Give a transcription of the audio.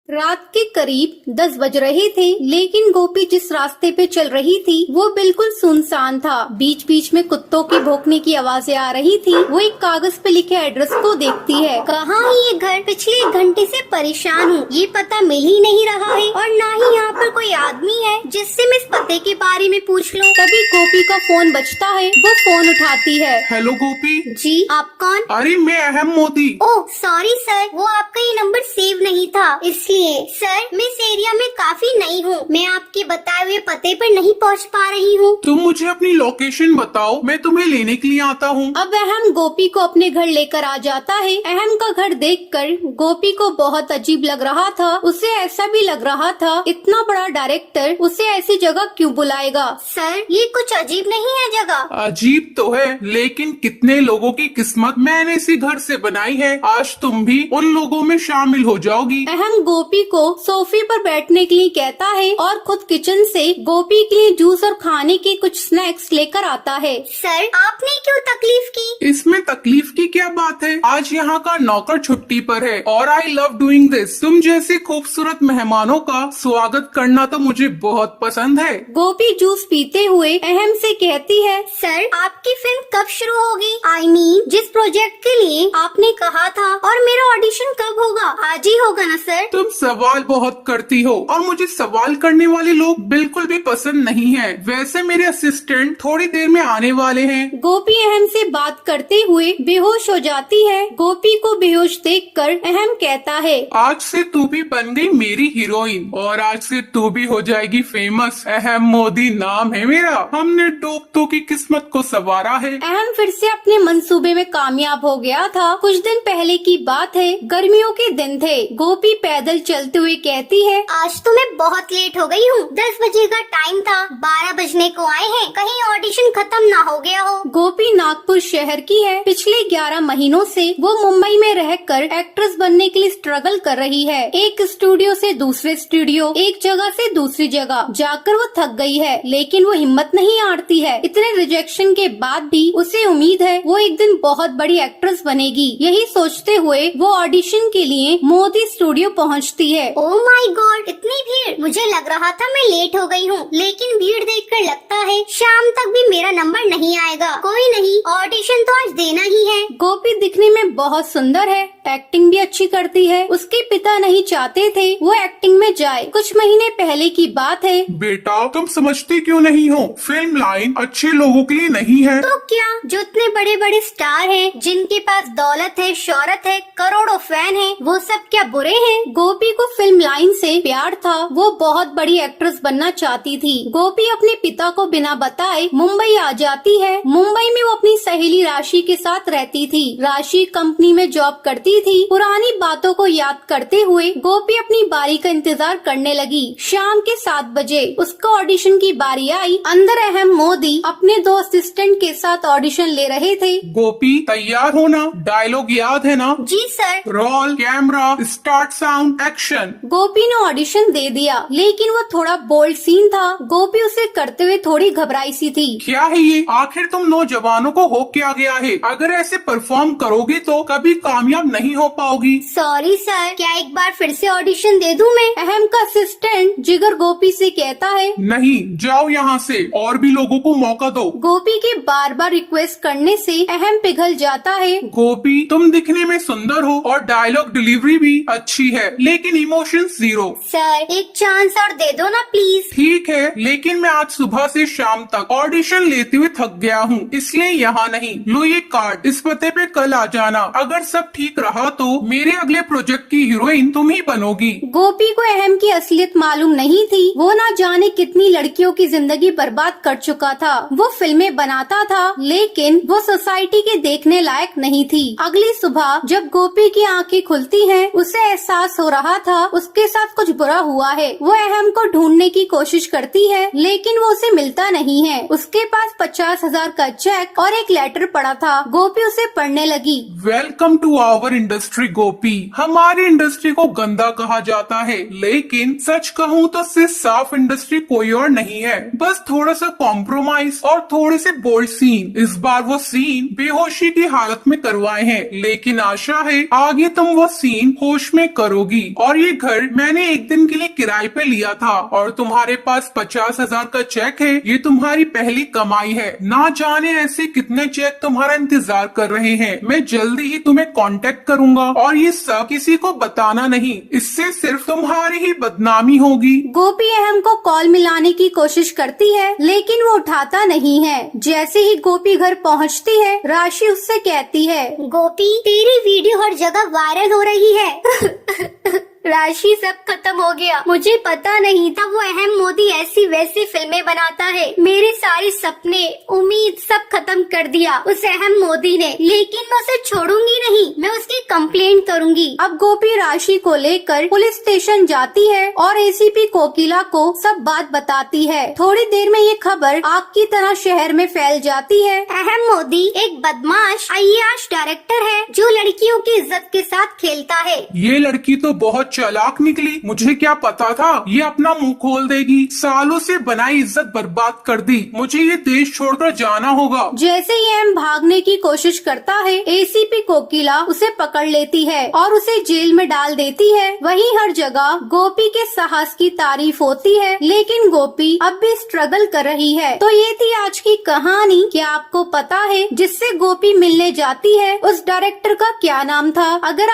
रात के करीब 10 बज रहे थे, लेकिन गोपी जिस रास्ते पे चल रही थी वो बिल्कुल सुनसान था। बीच बीच में कुत्तों की भौंकने की आवाजें आ रही थी। वो एक कागज पे लिखे एड्रेस को देखती है। कहाँ है ये घर? पिछले 1 घंटे से परेशान हूँ। ये पता मिल ही नहीं रहा है और ना ही यहाँ पर कोई आदमी है जिससे मैं इस पते के बारे में पूछ लूँ। तभी गोपी का फोन बजता है। वो फोन उठाती है। हेलो गोपी। जी, आप कौन? अरे मैं अहम मोदी। ओह सॉरी सर, वो आपका ये नंबर सेव नहीं था इसलिए। सर, मैं इस एरिया में काफी नई हूँ। मैं आपके बताए हुए पते पर नहीं पहुँच पा रही हूँ। तुम मुझे अपनी लोकेशन बताओ, मैं तुम्हें लेने के लिए आता हूँ। अब अहम गोपी को अपने घर लेकर आ जाता है। अहम का घर देखकर गोपी को बहुत अजीब लग रहा था। उसे ऐसा भी लग रहा था इतना बड़ा डायरेक्टर उसे ऐसी जगह क्यों बुलाएगा। सर, ये कुछ अजीब नहीं है जगह? अजीब तो है, लेकिन कितने लोगों की किस्मत मैंने इसी घर से बनाई है। आज तुम भी उन लोगों में शामिल हो जाओगी। अहम गोपी को सोफे पर बैठने के लिए कहता है और खुद किचन से गोपी के लिए जूस और खाने के कुछ स्नैक्स लेकर आता है। सर, आपने क्यों तकलीफ की? इसमें तकलीफ की क्या बात है? आज यहाँ का नौकर छुट्टी पर है और आई लव डूइंग दिस। तुम जैसे खूबसूरत मेहमानों का स्वागत करना तो मुझे बहुत पसंद है। गोपी जूस पीते हुए अहम से कहती है, सर, आपकी फिल्म कब शुरू होगी? आई मीन, जिस प्रोजेक्ट के लिए आपने कहा था। और मेरा ऑडिशन कब होगा? आज ही होगा ना सर? तुम सवाल बहुत करती हो और मुझे सवाल करने वाले लोग बिल्कुल भी पसंद नहीं है। वैसे मेरे असिस्टेंट थोड़ी देर में आने वाले हैं। गोपी अहम से बात करते हुए बेहोश हो जाती है। गोपी को बेहोश देखकर अहम कहता है, आज से तू भी बन गई मेरी हीरोइन और आज से तू भी हो जाएगी फेमस। अहम मोदी नाम है मेरा। हमने डूबतों की किस्मत को संवारा है। अहम फिर से अपने मंसूबे में कामयाब हो गया था। कुछ दिन पहले की बात है, गर्मियों के दिन थे। गोपी पैदल चलते हुए कहती है, आज तो मैं बहुत लेट हो गई हूँ। 10 बजे का टाइम था, 12 बजने को आए हैं। कहीं ऑडिशन खत्म ना हो गया हो। गोपी नागपुर शहर की है। पिछले 11 महीनों से वो मुंबई में रहकर एक्ट्रेस बनने के लिए स्ट्रगल कर रही है। एक स्टूडियो से दूसरे स्टूडियो, एक जगह से दूसरी जगह जाकर वो थक गई है, लेकिन वो हिम्मत नहीं हारती है। इतने रिजेक्शन के बाद भी उसे उम्मीद है वो एक दिन बहुत बड़ी एक्ट्रेस बनेगी। यही सोचते हुए वो ऑडिशन के लिए मोदी स्टूडियो पहुंचती है। ओह माय गॉड, इतनी भीड़! मुझे लग रहा था मैं लेट हो गई हूँ, लेकिन भीड़ देखकर लगता है शाम तक भी मेरा नंबर नहीं आएगा। कोई नहीं, ऑडिशन तो आज देना ही है। गोपी दिखने में बहुत सुंदर है, एक्टिंग भी अच्छी करती है। उसके पिता नहीं चाहते थे वो एक्टिंग में जाए। कुछ महीने पहले की बात है। बेटा, तुम समझती क्यों नहीं हो? फिल्म लाइन अच्छे लोगों के लिए नहीं है। तो क्या, जो इतने बड़े बड़े स्टार हैं, जिनके पास दौलत है, शोहरत है, करोड़ों फैन हैं, वो सब क्या बुरे हैं? गोपी को फिल्म लाइन से प्यार था। वो बहुत बड़ी एक्ट्रेस बनना चाहती थी। गोपी अपने पिता को बिना बताए मुंबई आ जाती है। मुंबई में वो अपनी सहेली राशि के साथ रहती थी। राशि कंपनी में जॉब करती थी। पुरानी बातों को याद करते हुए गोपी अपनी बारी का इंतजार करने लगी। शाम के 7 बजे उसका ऑडिशन की बारी आई। अंदर अहम मोदी अपने 2 असिस्टेंट के साथ ऑडिशन ले रहे थे। गोपी, तैयार हो ना? डायलॉग याद है ना? जी sir. Roll camera start sound action. Gopi ने ऑडिशन दे दिया, लेकिन वो थोड़ा बोल्ड सीन था। गोपी उसे करते हुए थोड़ी घबराई सी थी। क्या है ये? आखिर तुम नौजवानों को हो क्या गया है? अगर ऐसे परफॉर्म करोगी तो कभी कामयाब नहीं हो पाओगी। सॉरी सर, क्या एक बार फिर से ऑडिशन दे दूं मैं? अहम का असिस्टेंट जिगर गोपी से कहता है, नहीं, जाओ यहाँ से, और भी लोगों को मौका दो। गोपी के बार बार रिक्वेस्ट करने से अहम पिघल जाता है। गोपी, तुम दिखने में सुंदर हो और डायलॉग डिलीवरी भी अच्छी है, लेकिन इमोशंस 0। सर, एक चांस और दे दो ना प्लीज। ठीक है, लेकिन मैं आज सुबह से शाम तक ऑडिशन लेते हुए थक गया हूँ, इसलिए यहाँ नहीं। लो ये कार्ड, इस पते पे कल आ जाना। अगर सब ठीक रहा तो मेरे अगले प्रोजेक्ट की हीरोइन तुम ही बनोगी। गोपी को अहम की असलियत मालूम नहीं थी। वो ना जाने कितनी लड़कियों की जिंदगी बर्बाद कर चुका था। वो फिल्में बनाता था, लेकिन वो सोसाइटी के देखने लायक नहीं थी। अगली सुबह जब गोपी की आंखें खुलती हैं, उसे एहसास हो रहा था उसके साथ कुछ बुरा हुआ है। वो अहम को ढूंढने की कोशिश करती है, लेकिन वो उसे मिलता नहीं है। उसके पास 50,000 का चेक और एक लेटर पड़ा था। गोपी उसे पढ़ने लगी। वेलकम टू आवर इंडस्ट्री गोपी। हमारी इंडस्ट्री को गंदा कहा जाता है, लेकिन सच कहूँ तो सिर्फ साफ इंडस्ट्री कोई और नहीं है। बस थोड़ा सा कॉम्प्रोमाइज और थोड़े से बोल्ड सीन। इस बार वो सीन बेहोशी की हालत में करवाए हैं, लेकिन आशा है आगे तुम वो सीन होश में करोगी। और ये घर मैंने एक दिन के लिए किराए पे लिया था और तुम्हारे पास 50,000 का चेक है। ये तुम्हारी पहली कमाई है। ना जाने ऐसे कितने चेक तुम्हारा इंतजार कर रहे हैं। मैं जल्दी ही तुम्हें कांटेक्ट करूंगा और ये सब किसी को बताना नहीं, इससे सिर्फ तुम्हारी ही बदनामी होगी। गोपी अहम को कॉल मिलाने की कोशिश करती है लेकिन वो उठाता नहीं है। जैसे ही गोपी घर पहुंचती है, राशि उससे कहती है, गोपी, तेरी वीडियो हर जगह वायरल हो रही है। राशि, सब खत्म हो गया। मुझे पता नहीं था वो अहम मोदी ऐसी वैसी फिल्में बनाता है। मेरे सारे सपने, उम्मीद सब खत्म कर दिया उस अहम मोदी ने। लेकिन मैं उसे छोड़ूंगी नहीं, मैं उसकी कंप्लेंट करूंगी। अब गोपी राशि को लेकर पुलिस स्टेशन जाती है और एसीपी कोकिला को सब बात बताती है। थोड़ी देर में ये खबर आग की तरह शहर में फैल जाती है। अहम मोदी एक बदमाश अय्याश डायरेक्टर है जो लड़कियों की इज्जत के साथ खेलता है। ये लड़की तो बहुत चालाक निकली। मुझे क्या पता था ये अपना मुंह खोल देगी। सालों से बनाई इज्जत बर्बाद कर दी। मुझे ये देश छोड़कर जाना होगा। जैसे ही अहम भागने की कोशिश करता है, एसीपी कोकिला उसे पकड़ लेती है और उसे जेल में डाल देती है। वहीं हर जगह गोपी के साहस की तारीफ होती है, लेकिन गोपी अब भी स्ट्रगल कर रही है। तो ये थी आज की कहानी। क्या आपको पता है जिससे गोपी मिलने जाती है उस डायरेक्टर का क्या नाम था? अगर